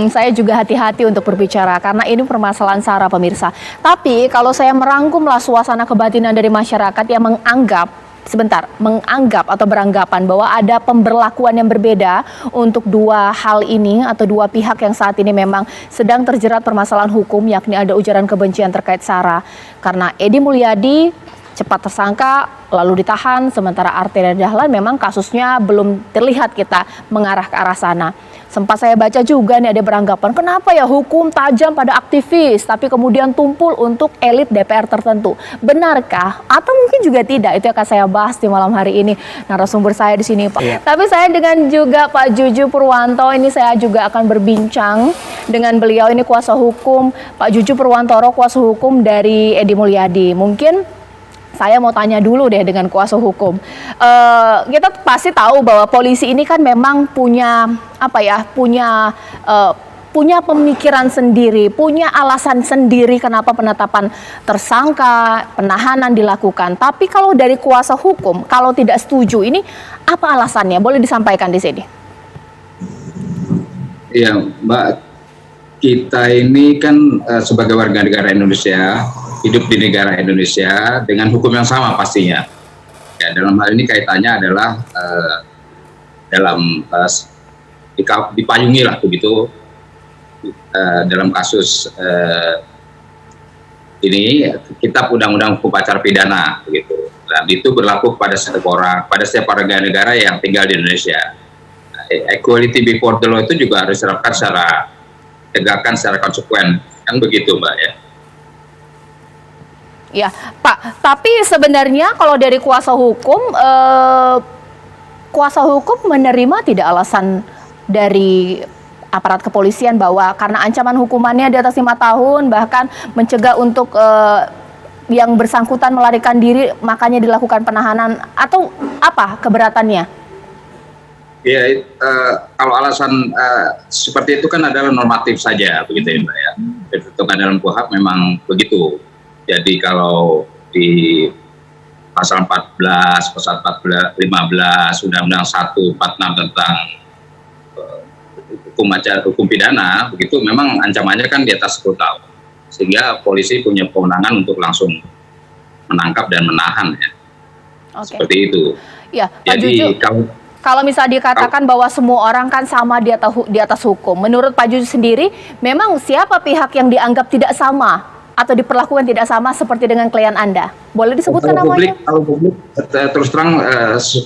Saya juga hati-hati untuk berbicara karena ini permasalahan SARA pemirsa. Tapi kalau saya merangkumlah suasana kebatinan dari masyarakat yang menganggap atau beranggapan bahwa ada pemberlakuan yang berbeda untuk dua hal ini atau dua pihak yang saat ini memang sedang terjerat permasalahan hukum, yakni ada ujaran kebencian terkait SARA. Karena Edi Mulyadi cepat tersangka lalu ditahan, sementara Arteria Dahlan memang kasusnya belum terlihat kita mengarah ke arah sana. Sempat saya baca juga nih ada beranggapan, kenapa ya hukum tajam pada aktivis tapi kemudian tumpul untuk elit DPR tertentu. Benarkah? Atau mungkin juga tidak? Itu akan saya bahas di malam hari ini. Narasumber saya di sini, Pak. Iya. Tapi saya dengan juga Pak Juju Purwanto, ini saya juga akan berbincang dengan beliau, ini kuasa hukum, Pak Juju Purwantoro, kuasa hukum dari Edi Mulyadi. Mungkin saya mau tanya dulu deh dengan kuasa hukum. Kita pasti tahu bahwa polisi ini kan memang punya punya pemikiran sendiri, punya alasan sendiri kenapa penetapan tersangka, penahanan dilakukan. Tapi kalau dari kuasa hukum, kalau tidak setuju, ini apa alasannya? Boleh disampaikan di sini? Iya, Mbak. Kita ini kan sebagai warga negara Indonesia, hidup di negara Indonesia dengan hukum yang sama pastinya. Ya, dalam hal ini kaitannya adalah dipayungi lah begitu dalam kasus ini kitab Undang-Undang Hukum Acara Pidana begitu. Dan itu berlaku pada setiap orang, pada setiap warga negara yang tinggal di Indonesia. Equality before the law itu juga harus diterapkan tegakkan secara konsekuen, kan begitu, Mbak ya. Ya, Pak. Tapi sebenarnya kalau dari kuasa hukum menerima tidak alasan dari aparat kepolisian bahwa karena ancaman hukumannya di atas 5 tahun, bahkan mencegah untuk yang bersangkutan melarikan diri, makanya dilakukan penahanan, atau apa keberatannya? Ya, kalau alasan seperti itu kan adalah normatif saja, begitu ya, Mbak ya. Ditentukan dalam KUHP memang begitu. Jadi kalau di pasal 14, pasal 15, Undang-Undang 146 tentang hukum pidana, begitu memang ancamannya kan di atas 10 tahun. Sehingga polisi punya kewenangan untuk langsung menangkap dan menahan ya. Okay. Seperti itu. Ya, Pak Juju. Kalau misalnya dikatakan bahwa semua orang kan sama di atas hukum, menurut Pak Juju sendiri, memang siapa pihak yang dianggap tidak sama atau diperlakukan tidak sama seperti dengan klien Anda? Boleh disebutkan namanya? Kalau publik terus terang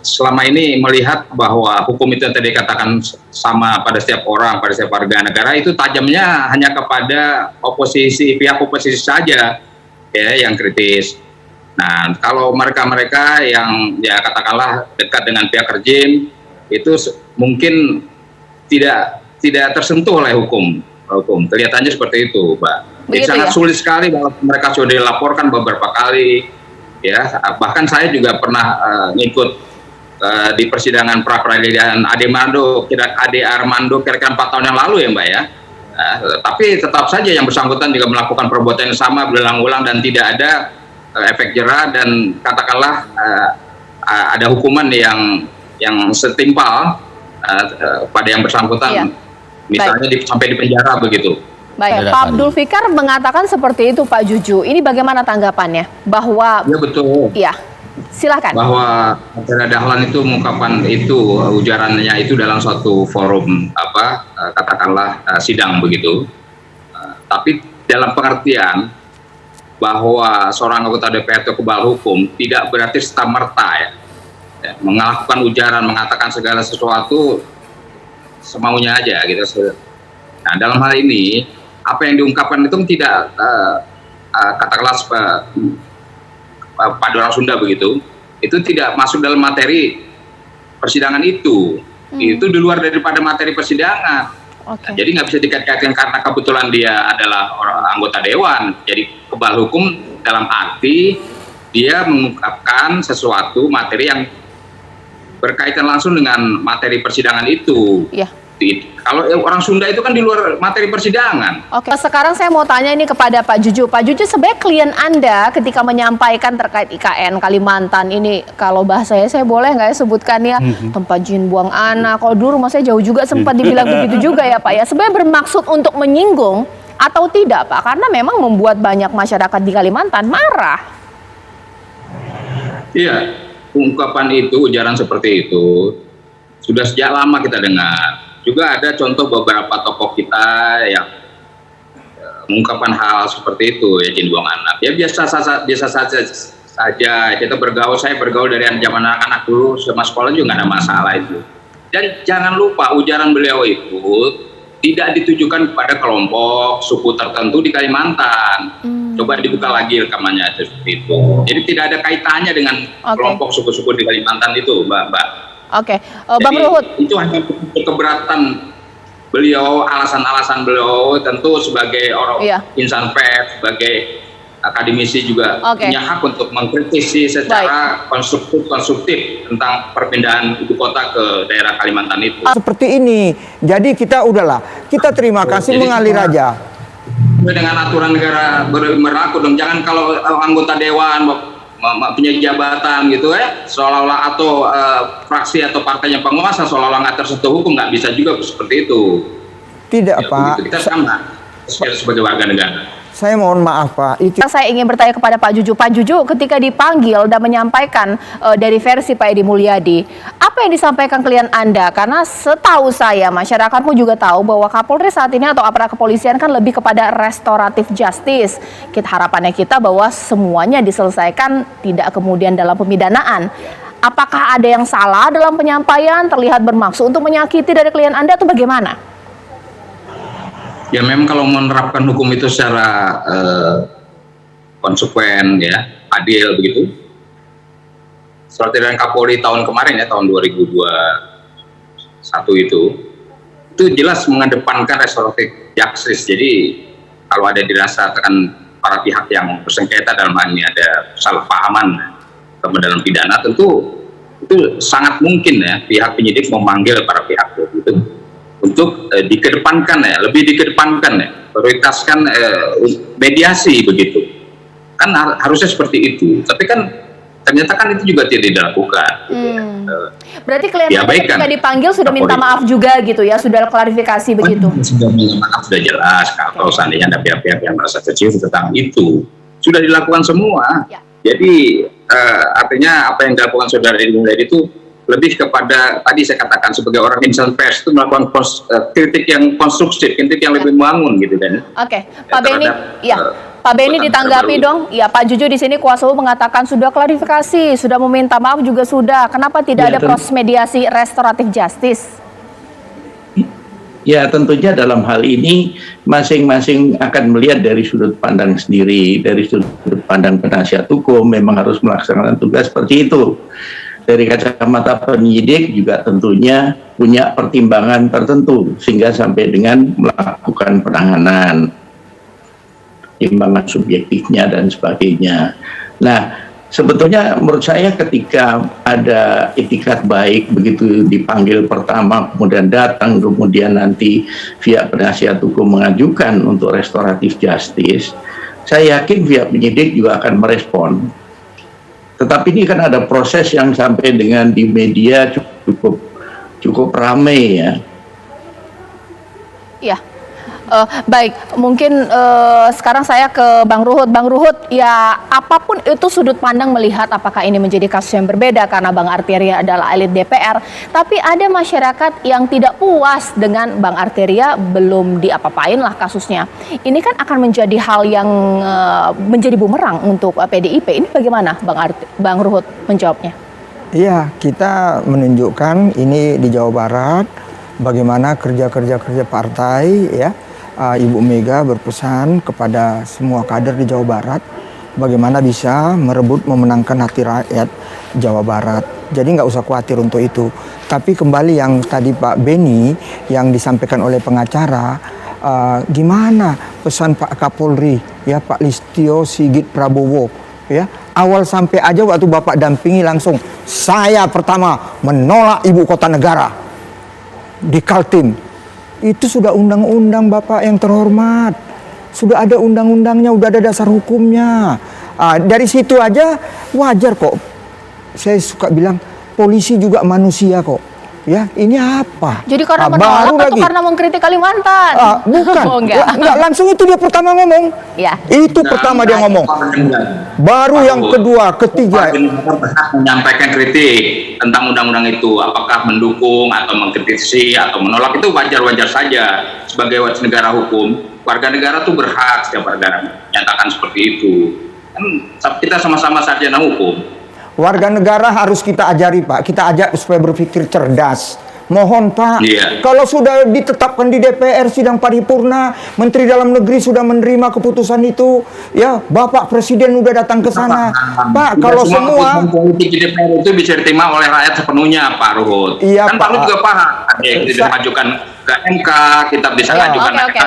selama ini melihat bahwa hukum itu yang tadi dikatakan sama pada setiap orang, pada setiap warga negara, itu tajamnya hanya kepada pihak oposisi saja ya yang kritis. Nah, kalau mereka-mereka yang ya katakanlah dekat dengan pihak rejim itu mungkin tidak tersentuh oleh hukum. Kelihatannya seperti itu, Mbak. Jadi sangat sulit sekali bahwa mereka sudah dilaporkan beberapa kali, ya. Bahkan saya juga pernah ngikut di persidangan pra peradilan Ade Armando kira-kira 4 tahun yang lalu ya, Mbak ya. Tapi tetap saja yang bersangkutan juga melakukan perbuatan yang sama berulang-ulang dan tidak ada efek jera dan katakanlah ada hukuman yang setimpal pada yang bersangkutan, iya. Misalnya sampai di penjara begitu. Baik, Pak Abdul Fikar mengatakan seperti itu, Pak Juju. Ini bagaimana tanggapannya? Bahwa ya betul. Iya, silakan. Bahwa Arteria Dahlan itu mengungkapkan itu ujarannya itu dalam suatu forum katakanlah sidang begitu. Tapi dalam pengertian bahwa seorang anggota DPR itu kebal hukum tidak berarti serta-merta ya, melakukan ujaran, mengatakan segala sesuatu semaunya aja gitu. Nah, dalam hal ini apa yang diungkapkan itu tidak katakanlah pada orang Sunda begitu, itu tidak masuk dalam materi persidangan itu. Itu di luar daripada materi persidangan. Okay. Nah, jadi nggak bisa dikait-kaitkan karena kebetulan dia adalah anggota dewan. Jadi kebal hukum dalam arti dia mengungkapkan sesuatu materi yang berkaitan langsung dengan materi persidangan itu. Yeah. itu. Kalau orang Sunda itu kan di luar materi persidangan. Oke, sekarang saya mau tanya ini kepada Pak Juju. Pak Juju, sebenarnya klien Anda ketika menyampaikan terkait IKN Kalimantan ini, kalau bahasanya saya boleh nggak ya sebutkan ya, tempat jin buang anak. Kalau dulu rumah saya jauh juga sempat dibilang begitu juga ya Pak ya. Sebenarnya bermaksud untuk menyinggung atau tidak Pak? Karena memang membuat banyak masyarakat di Kalimantan marah. Iya, ungkapan itu, ujaran seperti itu sudah sejak lama kita dengar. Juga ada contoh beberapa tokoh kita yang mengungkapkan hal seperti itu, ya, jin buang anak. Ya biasa saja kita bergaul, saya bergaul dari zaman anak-anak dulu, sama sekolah juga nggak ada masalah itu. Dan jangan lupa ujaran beliau itu tidak ditujukan kepada kelompok suku tertentu di Kalimantan. Coba dibuka lagi rekamannya seperti itu. Jadi tidak ada kaitannya dengan kelompok suku-suku di Kalimantan itu, Mbak. Oke, Bang Ruhut. Itu hanya keberatan beliau, alasan-alasan beliau tentu sebagai orang insan pers, sebagai akademisi juga punya hak untuk mengkritisi secara konstruktif tentang perpindahan ibu kota ke daerah Kalimantan itu. Seperti ini, jadi kita udahlah, kita terima kasih mengalir aja. Dengan aturan negara berlaku dong, jangan kalau anggota dewan punya jabatan gitu ya, seolah-olah atau fraksi atau partainya penguasa seolah-olah nggak tersentuh hukum, nggak bisa juga seperti itu. Tidak ya, begitu. Pak. Kita sama sebagai warga negara. Saya mohon maaf Pak. Saya ingin bertanya kepada Pak Juju. Pak Juju, ketika dipanggil dan menyampaikan dari versi Pak Edi Mulyadi, apa yang disampaikan klien Anda? Karena setahu saya, masyarakat pun juga tahu bahwa Kapolri saat ini atau aparat kepolisian kan lebih kepada restoratif justice. Harapannya kita bahwa semuanya diselesaikan, tidak kemudian dalam pemidanaan. Apakah ada yang salah dalam penyampaian, terlihat bermaksud untuk menyakiti dari klien Anda atau bagaimana? Ya memang kalau menerapkan hukum itu secara konsekuen ya, adil begitu. Seperti dengan Kapolri tahun kemarin ya, tahun 2021 itu jelas mengedepankan restoratif justice. Jadi kalau ada dirasakan para pihak yang bersengketa dalam hal ini ada kesalahpahaman dalam pidana, tentu itu sangat mungkin ya pihak penyidik memanggil para pihak itu untuk dikedepankan ya, lebih dikedepankan ya, prioritaskan mediasi begitu. Kan harusnya seperti itu. Tapi kan ternyata kan itu juga tidak dilakukan. Berarti klien ketika dipanggil sudah minta maaf juga gitu ya, sudah klarifikasi begitu. Sudah minta maaf, sudah jelas. Kalau seandainya ada pihak-pihak yang merasa kecil tentang itu, sudah dilakukan semua. Ya. Jadi artinya apa yang dilakukan saudara Edi Mulyadi itu lebih kepada tadi saya katakan sebagai orang insan pers itu melakukan kritik yang konstruktif, kritik yang lebih membangun gitu kan. Oke, Pak Beni, ya. Pak Beni ditanggapi dong. Ya, Pak Juju di sini kuasa hukum mengatakan sudah klarifikasi, sudah meminta maaf juga sudah. Kenapa tidak ada proses mediasi restoratif justice? Ya, tentunya dalam hal ini masing-masing akan melihat dari sudut pandang sendiri, dari sudut pandang penasihat hukum memang harus melaksanakan tugas seperti itu. Dari kacamata penyidik juga tentunya punya pertimbangan tertentu sehingga sampai dengan melakukan penanganan, timbangan subjektifnya dan sebagainya. Nah, sebetulnya menurut saya ketika ada itikat baik begitu dipanggil pertama, kemudian datang, kemudian nanti via penasihat hukum mengajukan untuk restoratif justice, saya yakin pihak penyidik juga akan merespon. Tetapi ini kan ada proses yang sampai dengan di media cukup ramai ya. Ya, baik. Mungkin sekarang saya ke Bang Ruhut. Bang Ruhut, ya apapun itu sudut pandang melihat apakah ini menjadi kasus yang berbeda karena Bang Arteria adalah elit DPR. Tapi ada masyarakat yang tidak puas dengan Bang Arteria belum diapa-apain lah kasusnya. Ini kan akan menjadi hal yang menjadi bumerang untuk PDIP. Ini bagaimana Bang Ruhut menjawabnya? Iya, kita menunjukkan ini di Jawa Barat bagaimana kerja partai ya. Ibu Mega berpesan kepada semua kader di Jawa Barat bagaimana bisa memenangkan hati rakyat Jawa Barat. Jadi nggak usah khawatir untuk itu. Tapi kembali yang tadi Pak Beni yang disampaikan oleh pengacara, gimana pesan Pak Kapolri ya, Pak Listio Sigit Prabowo ya, awal sampai aja waktu Bapak dampingi langsung, saya pertama menolak ibu kota negara di Kaltim. Itu sudah undang-undang Bapak yang terhormat. Sudah ada undang-undangnya, udah ada dasar hukumnya. Dari situ aja wajar kok. Saya suka bilang polisi juga manusia kok. Ya, ini apa? Jadi karena baru menolak atau lagi. karena mengkritik Kalimantan? Bukan. Oh, enggak. Enggak, langsung itu dia pertama ngomong. Ya. Itu pertama dia ngomong. Baru yang kedua, ketiga. Berhak menyampaikan kritik tentang undang-undang itu, apakah mendukung atau mengkritisi atau menolak, itu wajar-wajar saja sebagai warga negara hukum. Warga negara tuh berhak, setiap warga menyatakan seperti itu. Kan kita sama-sama sarjana hukum. Warga negara harus kita ajari Pak, kita ajak supaya berpikir cerdas. Mohon Pak, kalau sudah ditetapkan di DPR sidang paripurna, Menteri Dalam Negeri sudah menerima keputusan itu, ya Bapak Presiden udah datang ke sana. Pak, kalau semua politik di DPR itu bisa diterima oleh rakyat sepenuhnya, Pak Ruhut. Iya, kan Pak. Pak Ruhut juga paham. Yang bisa dimajukan ke MK, kita bisa ajukan ke MK.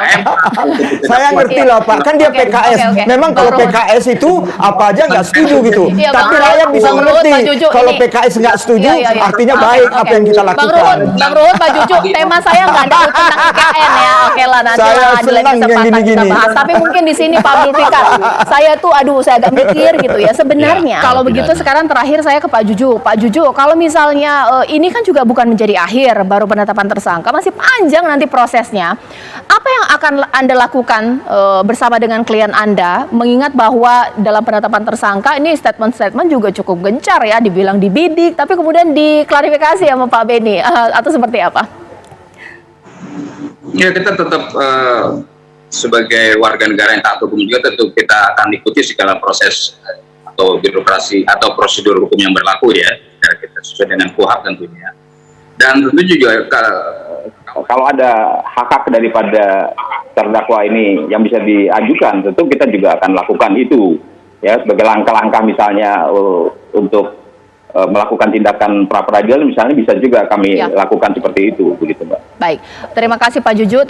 Saya ngerti lah Pak, kan dia PKS. Memang kalau PKS itu apa aja nggak setuju gitu. Iya, Tapi Bang rakyat Ruhut, bisa Bang mengerti. Ruhut, Pak Juju, Kalau ini- PKS nggak setuju, Iya. artinya baik apa yang kita lakukan. Bang Ruhut, Pak Juju, tema saya nggak ada tentang IKN ya. Oke lah, nanti Saya lah di lain senang yang kesempatan kita gini-gini. bahas. Tapi mungkin di sini Pak Abdul Fikar, saya tuh saya agak mikir gitu ya. Sebenarnya kalau begitu sekarang terakhir saya ke Pak Juju. Pak Juju, kalau misalnya ini kan juga bukan menjadi akhir, baru penetapan tersangka, masih panjang nanti prosesnya. Apa yang akan Anda lakukan bersama dengan klien Anda, mengingat bahwa dalam penetapan tersangka ini statement-statement juga cukup gencar ya, dibilang dibidik, tapi kemudian diklarifikasi sama Pak Beni, atau seperti apa? Ya, kita tetap sebagai warga negara yang taat hukum juga tentu kita akan ikuti segala proses atau birokrasi atau prosedur hukum yang berlaku ya, kita sesuai dengan KUHP tentunya. Dan tentu juga kalau ada hak-hak daripada terdakwa ini yang bisa diajukan, tentu kita juga akan lakukan itu ya, sebagai langkah-langkah misalnya untuk melakukan tindakan pra peradilan misalnya, bisa juga kami lakukan seperti itu, begitu Mbak. Baik, terima kasih Pak Juju.